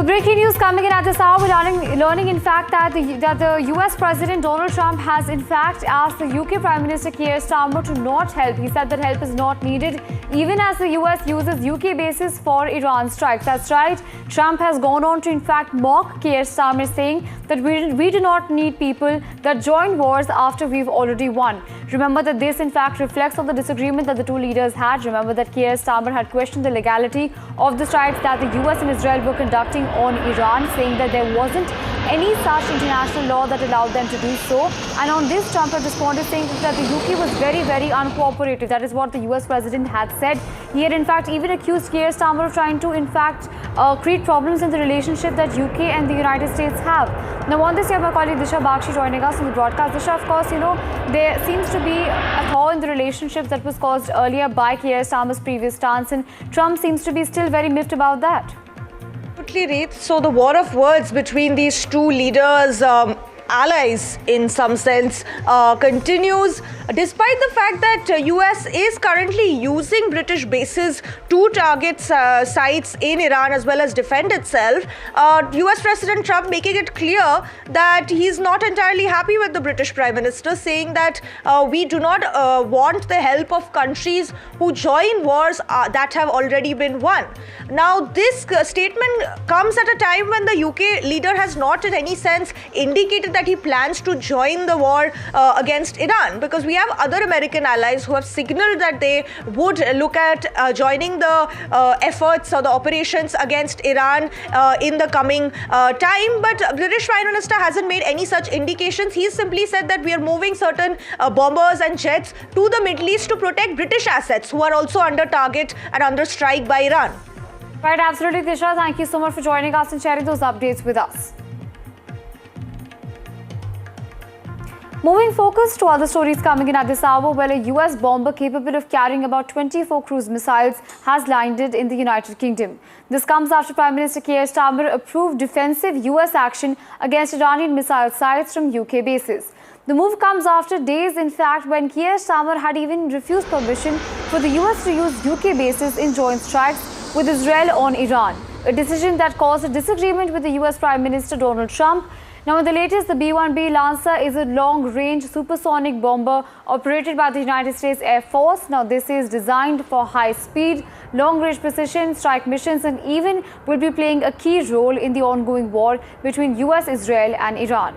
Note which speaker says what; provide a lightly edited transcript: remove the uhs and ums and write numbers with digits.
Speaker 1: Well, breaking news coming in at this hour. We're learning in fact that the US President Donald Trump has in fact asked the UK Prime Minister Keir Starmer to not help. He said that help is not needed, even as the US uses UK bases for Iran strikes. That's right. Trump has gone on to in fact mock Keir Starmer, saying that we do not need people that join wars after we've already won. Remember that this in fact reflects on the disagreement that the two leaders had. Remember that Keir Starmer had questioned the legality of the strikes that the US and Israel were conducting on Iran, saying that there wasn't any such international law that allowed them to do so. And on this, Trump had responded saying that the UK was very, very uncooperative. That is what the US president had said. He had in fact even accused Keir Starmer of trying to in fact create problems in the relationship that UK and the United States have. Now on this, we have my colleague Disha Bakshi joining us on the broadcast. Disha, of course, there seems to be a thaw in the relationship that was caused earlier by Keir Starmer's previous stance, and Trump seems to be still very miffed about that.
Speaker 2: Absolutely, Reet. So the war of words between these two leaders, allies in some sense, continues, despite the fact that US is currently using British bases to target sites in Iran as well as defend itself. US President Trump making it clear that he's not entirely happy with the British Prime Minister, saying that we do not want the help of countries who join wars that have already been won. Now this statement comes at a time when the UK leader has not in any sense indicated that he plans to join the war against Iran, because we have other American allies who have signaled that they would look at joining the efforts or the operations against Iran in the coming time. But British Prime Minister hasn't made any such indications. He's simply said that we are moving certain bombers and jets to the Middle East to protect British assets who are also under target and under strike by Iran.
Speaker 1: Right, absolutely, Disha. Thank you so much for joining us and sharing those updates with us. Moving focus to other stories coming in at this hour, where a US bomber capable of carrying about 24 cruise missiles has landed in the United Kingdom. This comes after Prime Minister Keir Starmer approved defensive US action against Iranian missile sites from UK bases. The move comes after days, in fact, when Keir Starmer had even refused permission for the US to use UK bases in joint strikes with Israel on Iran, a decision that caused a disagreement with the US Prime Minister Donald Trump. Now, in the latest, the B-1B Lancer is a long-range supersonic bomber operated by the United States Air Force. Now, this is designed for high-speed, long-range precision strike missions, and even will be playing a key role in the ongoing war between US, Israel and Iran.